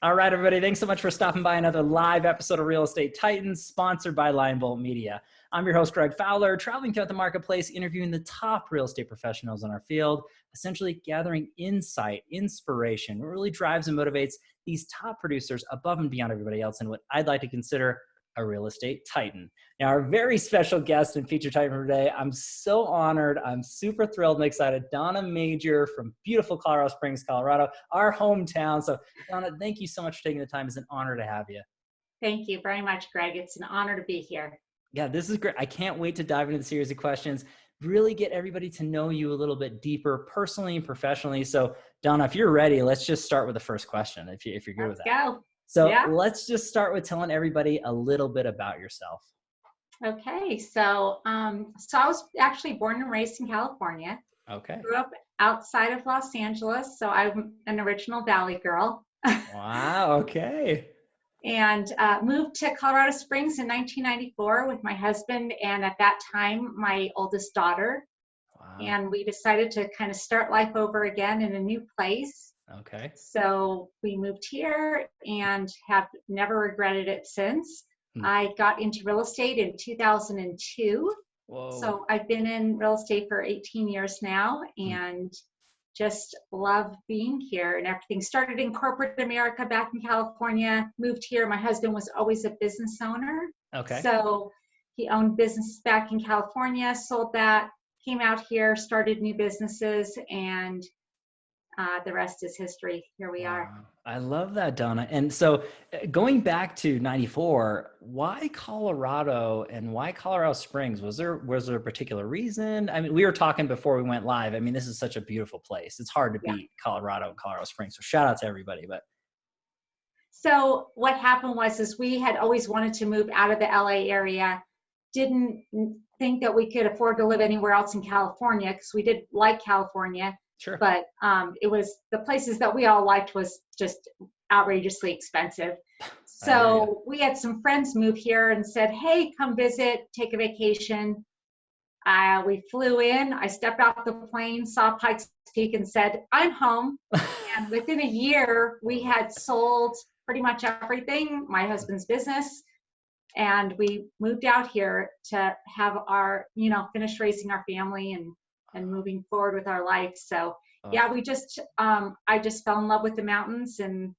All right, everybody. Thanks so much for stopping by another live episode of Real Estate Titans, sponsored by Lionbolt Media. I'm your host, Greg Fowler, traveling throughout the marketplace, interviewing the top real estate professionals in our field, essentially gathering insight, inspiration, what really drives and motivates these top producers above and beyond everybody else in what I'd like to consider a real estate titan. Now, our very special guest and featured titan for today, I'm so honored. I'm super thrilled and excited. Donna Major from beautiful Colorado Springs, Colorado, our hometown. So Donna, thank you so much for taking the time. It's an honor to have you. Thank you very much, Greg. It's an honor to be here. Yeah, this is great. I can't wait to dive into the series of questions, really get everybody to know you a little bit deeper, personally and professionally. So Donna, if you're ready, let's just start with the first question, if you're good with that. Let's go. So yeah. Let's just start with telling everybody a little bit about yourself. Okay, so I was actually born and raised in California. Okay. Grew up outside of Los Angeles, so I'm an original Valley girl. Wow, okay. And moved to Colorado Springs in 1994 with my husband and at that time, my oldest daughter. Wow. And we decided to kind of start life over again in a new place. Okay. So we moved here and have never regretted it since. I got into real estate in 2002. Whoa. So I've been in real estate for 18 years now and just love being here and everything. Started in corporate America back in California, moved here. My husband was always a business owner. Okay. So he owned businesses back in California, sold that, came out here, started new businesses, and the rest is history. Here we are. I love that, Donna. And so going back to 94, why Colorado and why Colorado Springs? Was there a particular reason? I mean, we were talking before we went live. I mean, this is such a beautiful place. It's hard to beat Colorado and Colorado Springs. So shout out to everybody. But so what happened was we had always wanted to move out of the LA area. Didn't think that we could afford to live anywhere else in California because we did like California. Sure. But it was the places that we all liked was just outrageously expensive. So we had some friends move here and said, hey, come visit, take a vacation. We flew in. I stepped off the plane, saw Pikes Peak and said, I'm home. And within a year, we had sold pretty much everything, my husband's business. And we moved out here to have our, finish raising our family and moving forward with our life. So we just, I just fell in love with the mountains and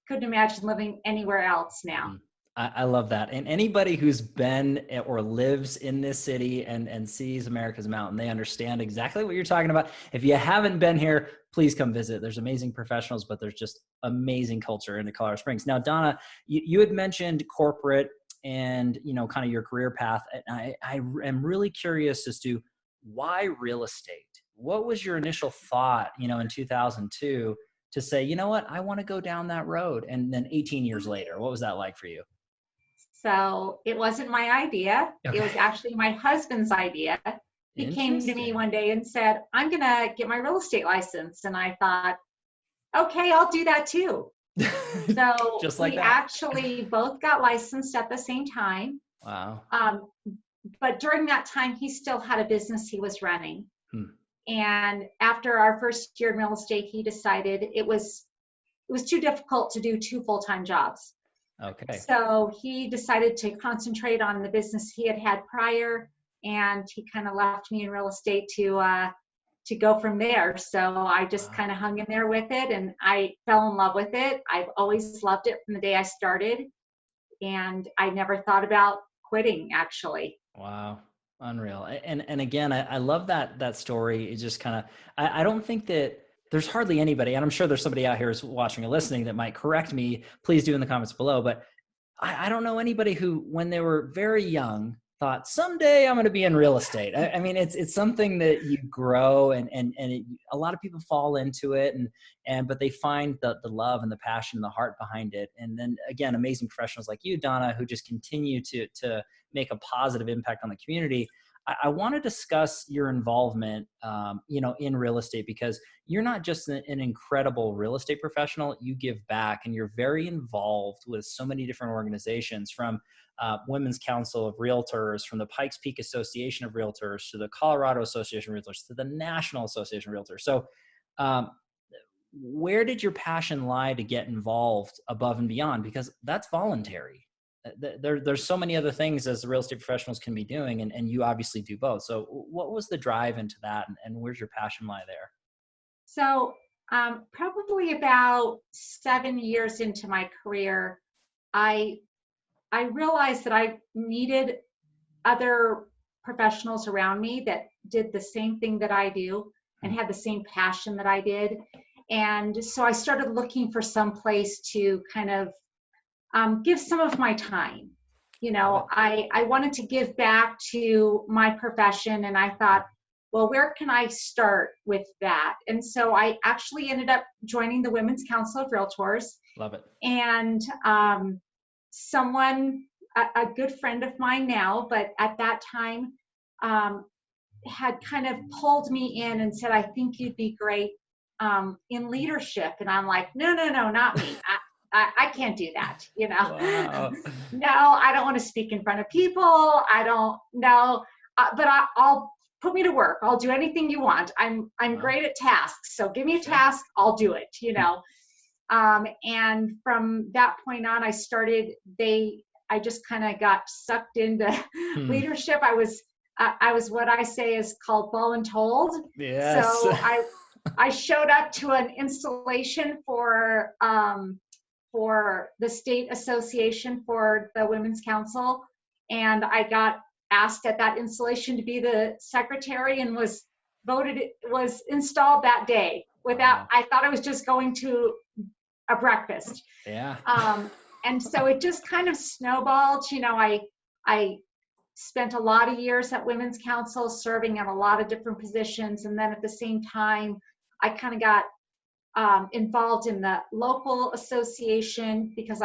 couldn't imagine living anywhere else now. I love that. And anybody who's been or lives in this city and sees America's mountain, they understand exactly what you're talking about. If you haven't been here, please come visit. There's amazing professionals, but there's just amazing culture in the Colorado Springs. Now, Donna, you had mentioned corporate and, kind of your career path. And I am really curious as to why real estate? What was your initial thought, in 2002 to say, you know what, I want to go down that road? And then 18 years later, what was that like for you? So it wasn't my idea. Okay. It was actually my husband's idea. He came to me one day and said, I'm going to get my real estate license. And I thought, okay, I'll do that too. So just like we actually both got licensed at the same time. Wow. But during that time, he still had a business he was running. And after our first year in real estate, he decided it was too difficult to do 2 full-time jobs. Okay. So he decided to concentrate on the business he had prior, and he kind of left me in real estate to go from there. So I just kind of hung in there with it, and I fell in love with it. I've always loved it from the day I started, and I never thought about quitting, actually. Wow. Unreal. And again, I love that story. It just kind of, I don't think that there's hardly anybody, and I'm sure there's somebody out here who's watching or listening that might correct me. Please do in the comments below. But I don't know anybody who, when they were very young, thought someday I'm going to be in real estate. I mean, it's something that you grow and a lot of people fall into it but they find the love and the passion and the heart behind it. And then again, amazing professionals like you, Donna, who just continue to make a positive impact on the community. I want to discuss your involvement, in real estate, because you're not just an incredible real estate professional. You give back, and you're very involved with so many different organizations, from Women's Council of Realtors, from the Pikes Peak Association of Realtors, to the Colorado Association of Realtors, to the National Association of Realtors. So where did your passion lie to get involved above and beyond? Because that's voluntary. There's so many other things as real estate professionals can be doing, and you obviously do both. So what was the drive into that, and where's your passion lie there? So probably about 7 years into my career, I realized that I needed other professionals around me that did the same thing that I do and had the same passion that I did. And so I started looking for some place to kind of give some of my time. You know, I wanted to give back to my profession, and I thought, well, where can I start with that? And so I actually ended up joining the Women's Council of Realtors. Love it. And someone, a good friend of mine now, but at that time, had kind of pulled me in and said, I think you'd be great in leadership. And I'm like, no, not me. I can't do that, you know. Wow. No, I don't want to speak in front of people. I don't know, but I'll put me to work. I'll do anything you want. I'm great at tasks. So give me a task, I'll do it, you know. And from that point on, I just kind of got sucked into leadership. I was what I say is called voluntold. Yes. So I showed up to an installation for the state association for the Women's Council, and I got asked at that installation to be the secretary, and was installed that day without. I thought I was just going to a breakfast. Yeah. And so it just kind of snowballed. You know, I spent a lot of years at Women's Council serving in a lot of different positions, and then at the same time, I kind of got involved in the local association because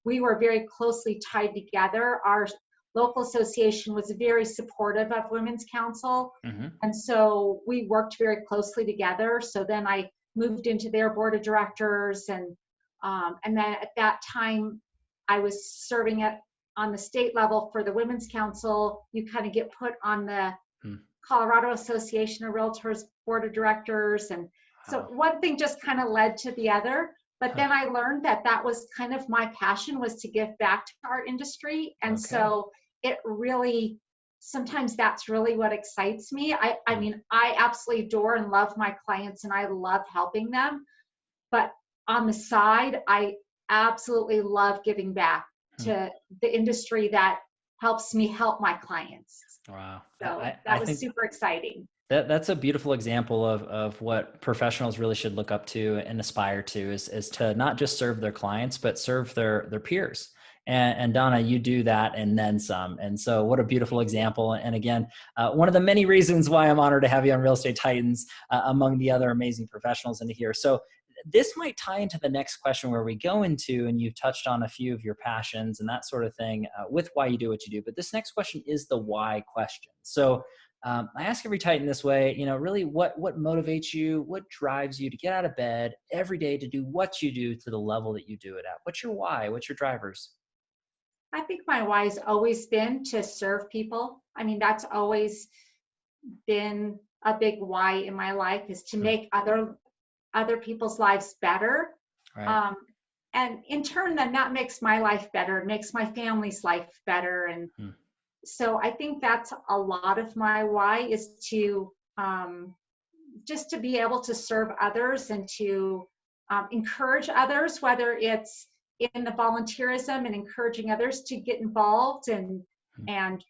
we were very closely tied together. Our local association was very supportive of Women's Council, and so we worked very closely together. So then I moved into their board of directors, and then at that time, I was serving on the state level for the Women's Council. You kind of get put on the Colorado Association of Realtors board of directors, and so one thing just kind of led to the other. But then I learned that was kind of my passion, was to give back to our industry. And so it really, sometimes that's really what excites me. I mean, I absolutely adore and love my clients, and I love helping them. But on the side, I absolutely love giving back to the industry that helps me help my clients. Wow. So that was super exciting. That's a beautiful example of what professionals really should look up to and aspire to is to not just serve their clients, but serve their peers. And Donna, you do that and then some. And so what a beautiful example. And again, one of the many reasons why I'm honored to have you on Real Estate Titans, among the other amazing professionals in here. So this might tie into the next question where we go into, and you've touched on a few of your passions and that sort of thing with why you do what you do. But this next question is the why question. So I ask every Titan this way, you know, really what motivates you, what drives you to get out of bed every day to do what you do to the level that you do it at? What's your why? What's your drivers? I think my why has always been to serve people. I mean, that's always been a big why in my life, is to make other people's lives better. Right. And in turn, then that makes my life better. It makes my family's life better. And so I think that's a lot of my why, is to just to be able to serve others and to encourage others, whether it's in the volunteerism and encouraging others to get involved and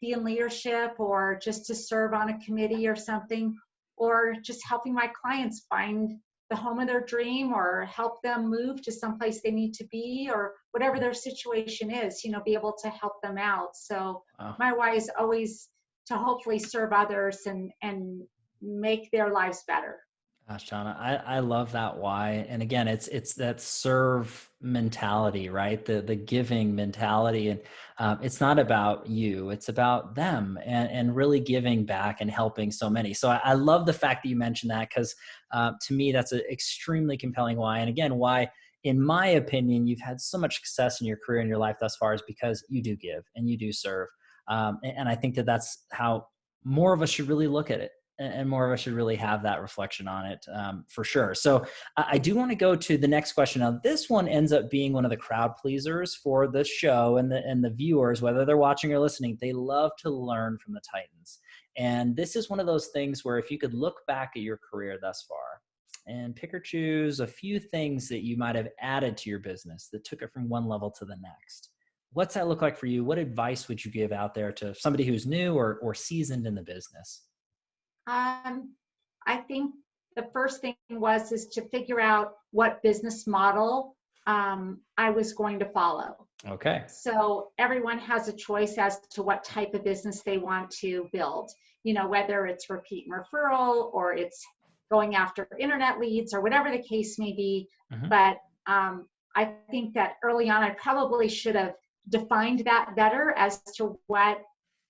be in leadership, or just to serve on a committee or something, or just helping my clients find the home of their dream, or help them move to someplace they need to be, or whatever their situation is, you know, be able to help them out. So my why is always to hopefully serve others and make their lives better. Gosh, Donna, I love that why. And again, it's that serve mentality, right? The giving mentality. And it's not about you, it's about them, and really giving back and helping so many. So I love the fact that you mentioned that, because to me, that's an extremely compelling why. And again, why, in my opinion, you've had so much success in your career and your life thus far, is because you do give and you do serve. And I think that that's how more of us should really look at it. and more of us should really have that reflection on it, for sure. So I do want to go to the next question. Now, this one ends up being one of the crowd pleasers for the show, and the viewers, whether they're watching or listening, they love to learn from the Titans. And this is one of those things where if you could look back at your career thus far and pick or choose a few things that you might have added to your business that took it from one level to the next, what's that look like for you? What advice would you give out there to somebody who's new or seasoned in the business? I think the first thing is to figure out what business model I was going to follow. Okay. So everyone has a choice as to what type of business they want to build, you know, whether it's repeat and referral or it's going after internet leads or whatever the case may be. Mm-hmm. But I think that early on, I probably should have defined that better as to what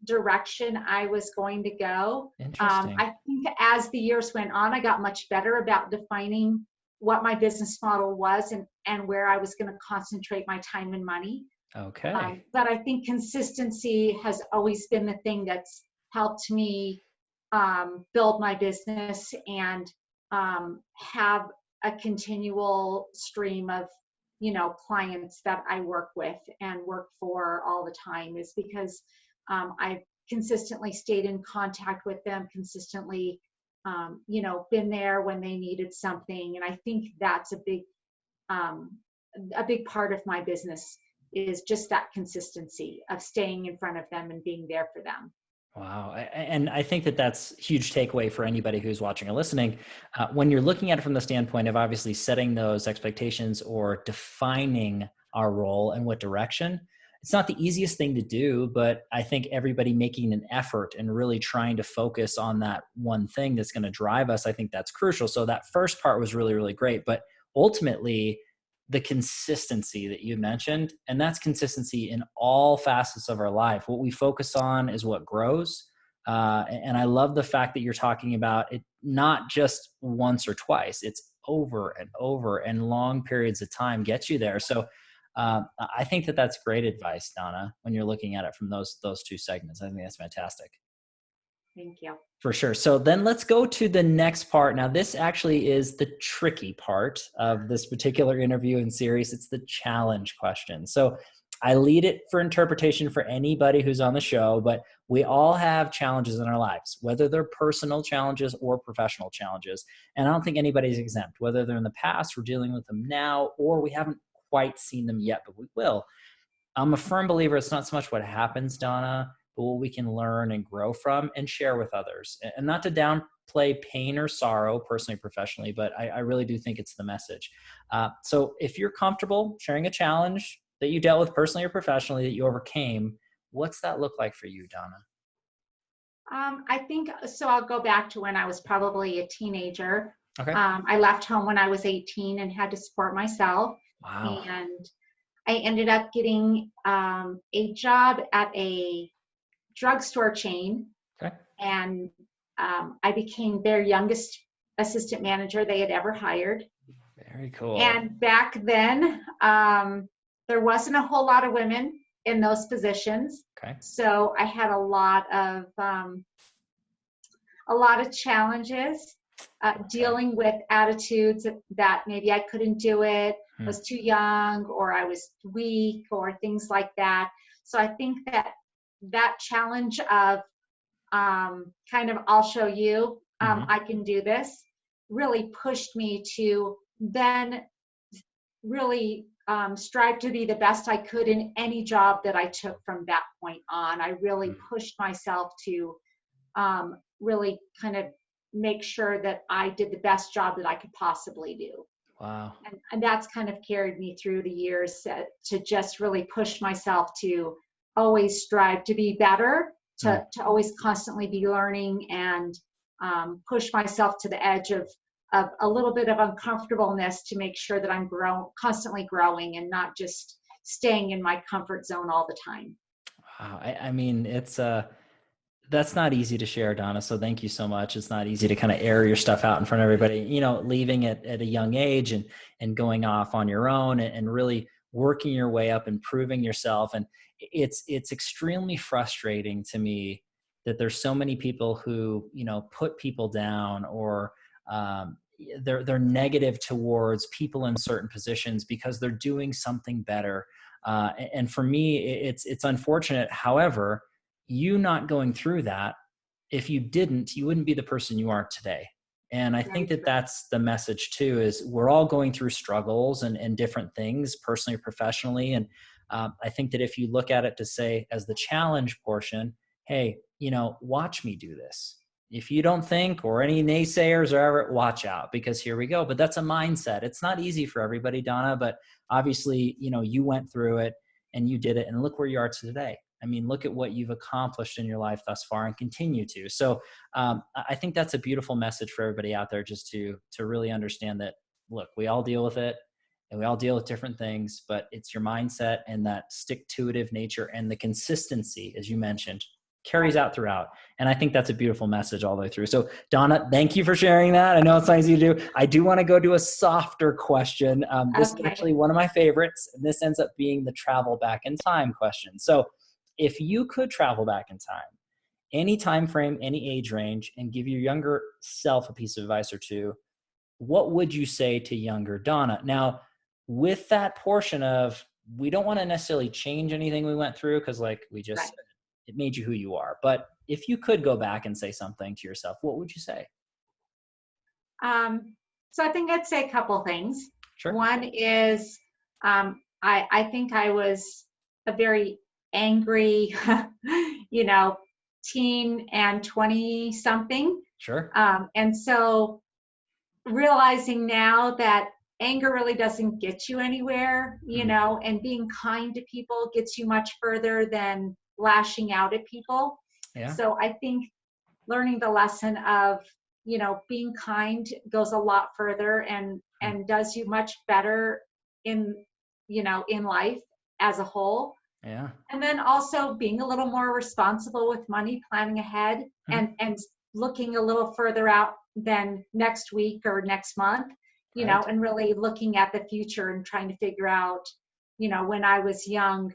direction I was going to go. Interesting. I think as the years went on, I got much better about defining what my business model was and where I was going to concentrate my time and money. Okay. But I think consistency has always been the thing that's helped me build my business and have a continual stream of, you know, clients that I work with and work for all the time, is because I've consistently stayed in contact with them, consistently, you know, been there when they needed something. And I think that's a big part of my business, is just that consistency of staying in front of them and being there for them. Wow. And I think that that's a huge takeaway for anybody who's watching or listening. When you're looking at it from the standpoint of obviously setting those expectations or defining our role and what direction, it's not the easiest thing to do, but I think everybody making an effort and really trying to focus on that one thing that's going to drive us, I think that's crucial. So that first part was really, really great. But ultimately, the consistency that you mentioned, and that's consistency in all facets of our life. What we focus on is what grows. And I love the fact that you're talking about it, not just once or twice, it's over and over, and long periods of time get you there. So I think that that's great advice, Donna, when you're looking at it from those two segments. I think that's fantastic. Thank you. For sure. So then let's go to the next part. Now, this actually is the tricky part of this particular interview and series. It's the challenge question. So I lead it for interpretation for anybody who's on the show, but we all have challenges in our lives, whether they're personal challenges or professional challenges. And I don't think anybody's exempt, whether they're in the past, we're dealing with them now, or we haven't quite seen them yet, but we will. I'm a firm believer it's not so much what happens, Donna, but what we can learn and grow from and share with others. And not to downplay pain or sorrow, personally, professionally, but I really do think it's the message. So if you're comfortable sharing a challenge that you dealt with personally or professionally that you overcame, what's that look like for you, Donna? I think, so I'll go back to when I was probably a teenager. Okay. I left home when I was 18 and had to support myself. Wow. And I ended up getting a job at a drugstore chain. Okay. And I became their youngest assistant manager they had ever hired. Very cool. And back then, there wasn't a whole lot of women in those positions. Okay. So I had a lot of challenges dealing with attitudes that maybe I couldn't do it, was too young, or I was weak, or things like that. So I think that challenge of kind of, I'll show you, I can do this, really pushed me to then really strive to be the best I could in any job that I took from that point on. I really pushed myself to really kind of make sure that I did the best job that I could possibly do. Wow. And that's kind of carried me through the years to just really push myself to always strive to be better, to always constantly be learning, and push myself to the edge of a little bit of uncomfortableness to make sure that I'm constantly growing and not just staying in my comfort zone all the time. Wow. I mean, that's not easy to share, Donna. So thank you so much. It's not easy to kind of air your stuff out in front of everybody, you know, leaving it at a young age and going off on your own and really working your way up and proving yourself. And it's extremely frustrating to me that there's so many people who, put people down, or they're negative towards people in certain positions because they're doing something better. And for me, it's unfortunate. However, you not going through that, if you didn't, you wouldn't be the person you are today. And I think Very that true. that's the message too, is we're all going through struggles and different things, personally or professionally. And I think that if you look at it to say as the challenge portion, hey, watch me do this. If you don't think, or any naysayers or ever, watch out, because here we go. But that's a mindset. It's not easy for everybody, Donna, but obviously, you went through it and you did it, and look where you are today. I mean, look at what you've accomplished in your life thus far and continue to. So I think that's a beautiful message for everybody out there, just to really understand that, look, we all deal with it and we all deal with different things, but it's your mindset and that stick-to-itive nature and the consistency, as you mentioned, carries out throughout. And I think that's a beautiful message all the way through. So Donna, thank you for sharing that. I know it's not easy to do. I do want to go to a softer question. This is Okay. actually one of my favorites, and this ends up being the travel back in time question. So if you could travel back in time, any time frame, any age range, and give your younger self a piece of advice or two, what would you say to younger Donna? Now, with that portion of, we don't want to necessarily change anything we went through, because like we just Right. said, it made you who you are. But if you could go back and say something to yourself, what would you say? So I think I'd say a couple things. Sure. One is, I think I was a very angry, teen and 20 something. Sure. And so realizing now that anger really doesn't get you anywhere, and being kind to people gets you much further than lashing out at people. Yeah. So I think learning the lesson of, being kind goes a lot further and does you much better in, in life as a whole. Yeah. And then also being a little more responsible with money, planning ahead, and looking a little further out than next week or next month, Right. and really looking at the future and trying to figure out, when I was young,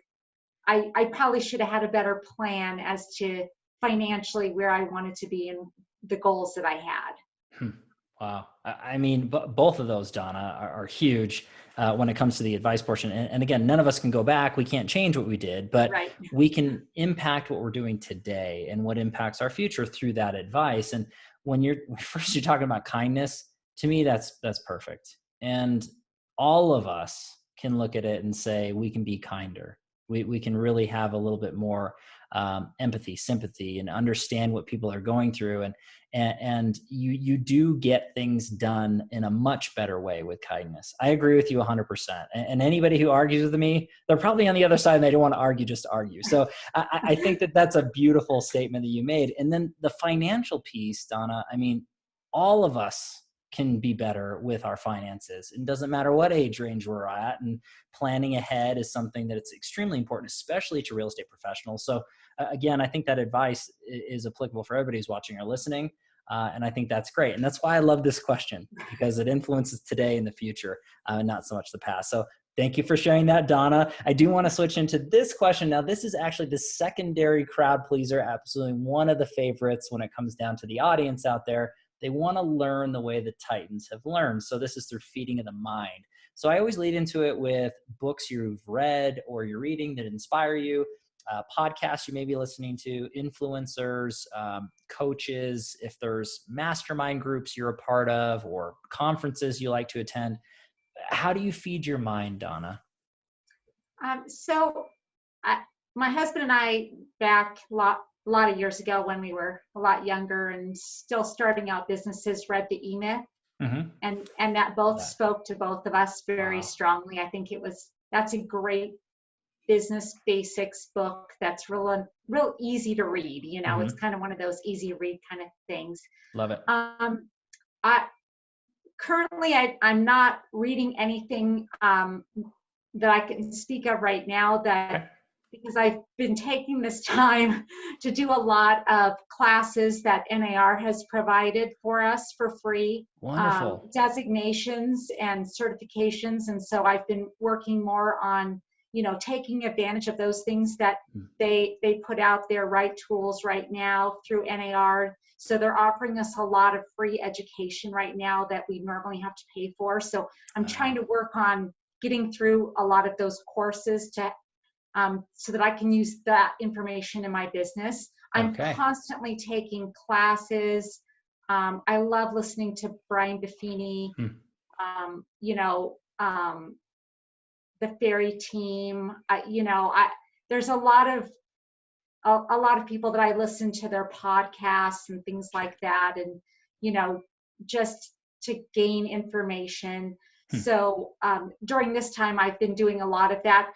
I probably should have had a better plan as to financially where I wanted to be and the goals that I had. Wow. I mean, both of those, Donna, are huge when it comes to the advice portion. And again, none of us can go back. We can't change what we did, but Right. we can impact what we're doing today and what impacts our future through that advice. And when you're talking about kindness, to me, that's perfect. And all of us can look at it and say, we can be kinder. We can really have a little bit more empathy, sympathy, and understand what people are going through. And you do get things done in a much better way with kindness. I agree with you 100%. And anybody who argues with me, they're probably on the other side and they don't want to argue just to argue. So I think that that's a beautiful statement that you made. And then the financial piece, Donna, I mean, all of us can be better with our finances. It doesn't matter what age range we're at, and planning ahead is something that it's extremely important, especially to real estate professionals. So again, I think that advice is applicable for everybody who's watching or listening. And I think that's great. And that's why I love this question, because it influences today and the future, not so much the past. So thank you for sharing that, Donna. I do want to switch into this question. Now, this is actually the secondary crowd pleaser, absolutely one of the favorites when it comes down to the audience out there. They want to learn the way the Titans have learned. So this is through feeding of the mind. So I always lead into it with books you've read or you're reading that inspire you, podcasts you may be listening to, influencers, coaches, if there's mastermind groups you're a part of or conferences you like to attend. How do you feed your mind, Donna? So my husband and I, back a lot of years ago when we were a lot younger and still starting out businesses, read the E-Myth. Mm-hmm. And that both spoke to both of us very Wow. strongly. I think that's a great business basics book that's real easy to read. Mm-hmm. It's kind of one of those easy read kind of things. Love it. I'm not reading anything that I can speak of right now, because I've been taking this time to do a lot of classes that NAR has provided for us for free. Wonderful. Designations and certifications. And so I've been working more on, taking advantage of those things that they put out there, Right Tools right now through NAR. So they're offering us a lot of free education right now that we normally have to pay for. So I'm trying to work on getting through a lot of those courses to so that I can use that information in my business. I'm constantly taking classes. I love listening to Brian Buffini, the Fairy Team. There's a lot of people that I listen to their podcasts and things like that, and just to gain information. So during this time, I've been doing a lot of that.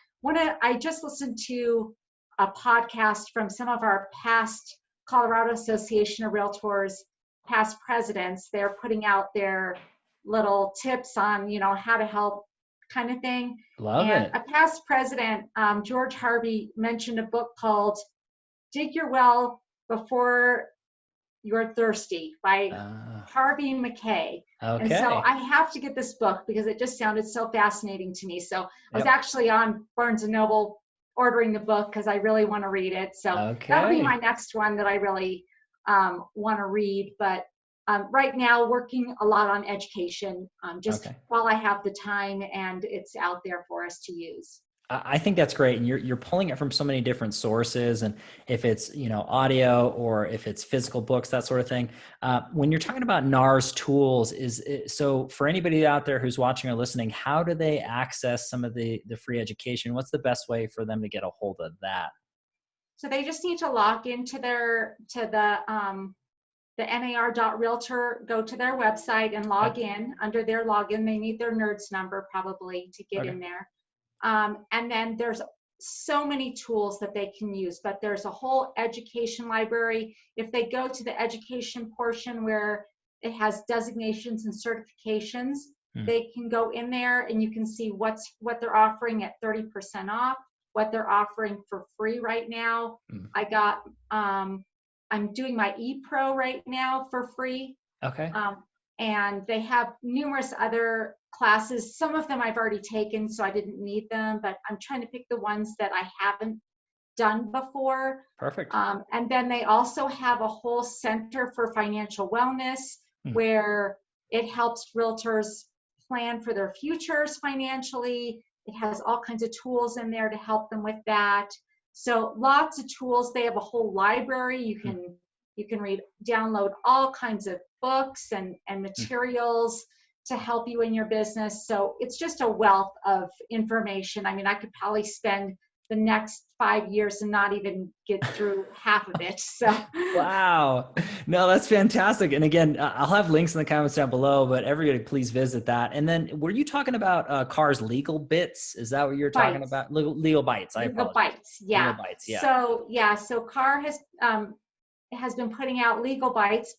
I just listened to a podcast from some of our past Colorado Association of Realtors past presidents. They're putting out their little tips on how to help kind of thing. Love it. A past president, George Harvey, mentioned a book called Dig Your Well Before You're Thirsty by Harvey McKay. And so I have to get this book because it just sounded so fascinating to me. So I was actually on Barnes & Noble ordering the book because I really want to read it. So that'll be my next one that I really want to read. But right now, working a lot on education, while I have the time and it's out there for us to use. I think that's great. And you're pulling it from so many different sources. And if it's, audio or if it's physical books, that sort of thing. When you're talking about NARS Tools, so for anybody out there who's watching or listening, how do they access some of the free education? What's the best way for them to get a hold of that? So they just need to log into the NAR.realtor, go to their website and log in. Under their login, they need their NERDS number probably to get in there. And then there's so many tools that they can use, but there's a whole education library. If they go to the education portion where it has designations and certifications, they can go in there and you can see what they're offering at 30% off, what they're offering for free right now. I'm doing my ePro right now for free. And they have numerous other classes. Some of them I've already taken, so I didn't need them, but I'm trying to pick the ones that I haven't done before. Perfect. And then they also have a whole center for financial wellness where it helps realtors plan for their futures financially. It has all kinds of tools in there to help them with that. So lots of tools. They have a whole library. You can download all kinds of books and materials to help you in your business. So it's just a wealth of information. I mean, I could probably spend the next 5 years and not even get through half of it. So wow. No, that's fantastic. And again, I'll have links in the comments down below, but everybody please visit that. And then were you talking about CAR's legal bits? Is that what you're talking about? Legal bites. Legal bites. Yeah. Legal bites. Yeah. So CAR has been putting out legal bites.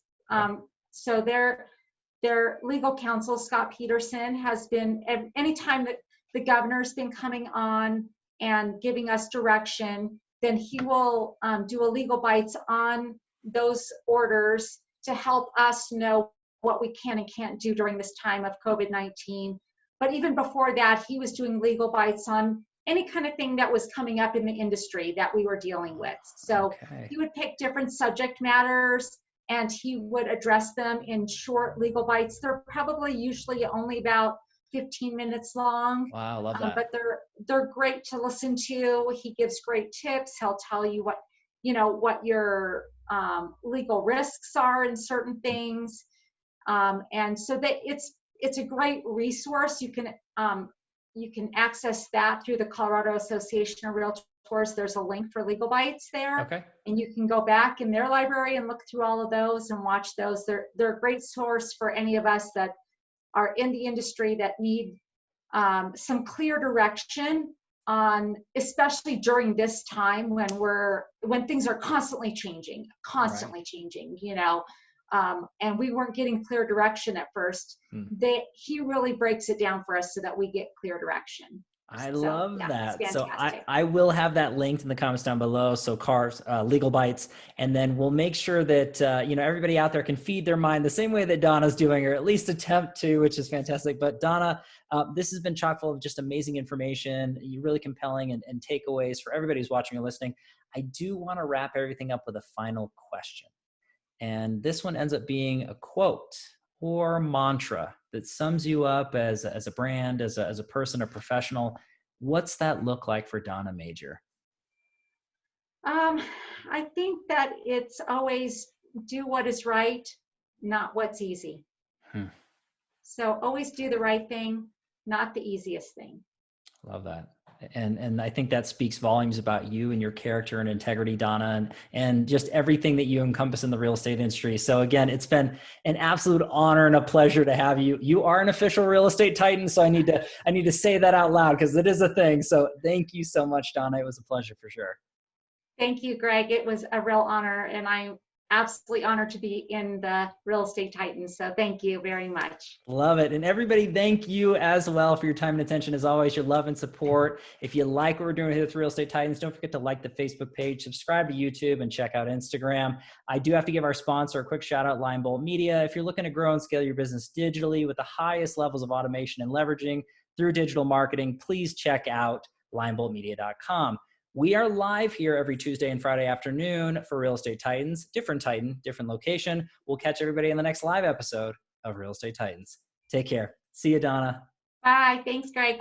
So their legal counsel, Scott Peterson, has been, anytime that the governor's been coming on and giving us direction, then he will do a legal bites on those orders to help us know what we can and can't do during this time of COVID-19. But even before that, he was doing legal bites on any kind of thing that was coming up in the industry that we were dealing with. So he would pick different subject matters and he would address them in short legal bites. They're probably usually only about 15 minutes long. Wow, I love that. But they're great to listen to. He gives great tips. He'll tell you what your legal risks are in certain things. And so that it's a great resource. You can access that through the Colorado Association of Realtors. There's a link for legal bites there. And you can go back in their library and look through all of those and watch those. They're a great source for any of us that are in the industry that need some clear direction on, especially during this time when things are constantly changing, and we weren't getting clear direction at first. He really breaks it down for us so that we get clear direction. I So love yeah, it's that. So fantastic. I will have that linked in the comments down below. So cars, legal bites, and then we'll make sure that, everybody out there can feed their mind the same way that Donna's doing, or at least attempt to, which is fantastic. But Donna, this has been chock full of just amazing information. You're really compelling and takeaways for everybody who's watching or listening. I do want to wrap everything up with a final question. And this one ends up being a quote or mantra that sums you up as a brand, as a person, a professional. What's that look like for Donna Major? Um, I think that it's always do what is right, not what's easy. Hmm. So always do the right thing, not the easiest thing. Love that. And I think that speaks volumes about you and your character and integrity, Donna, and just everything that you encompass in the real estate industry. So again, it's been an absolute honor and a pleasure to have you. You are an official real estate titan, so I need to say that out loud because it is a thing. So thank you so much, Donna. It was a pleasure for sure. Thank you, Greg. It was a real honor, and I'm absolutely honored to be in the Real Estate Titans. So thank you very much. Love it. And everybody, thank you as well for your time and attention. As always, your love and support. If you like what we're doing here with Real Estate Titans, don't forget to like the Facebook page, subscribe to YouTube, and check out Instagram. I do have to give our sponsor a quick shout out, Line Bolt Media. If you're looking to grow and scale your business digitally with the highest levels of automation and leveraging through digital marketing, please check out lineboltmedia.com. We are live here every Tuesday and Friday afternoon for Real Estate Titans. Different Titan, different location. We'll catch everybody in the next live episode of Real Estate Titans. Take care. See you, Donna. Bye. Thanks, Greg.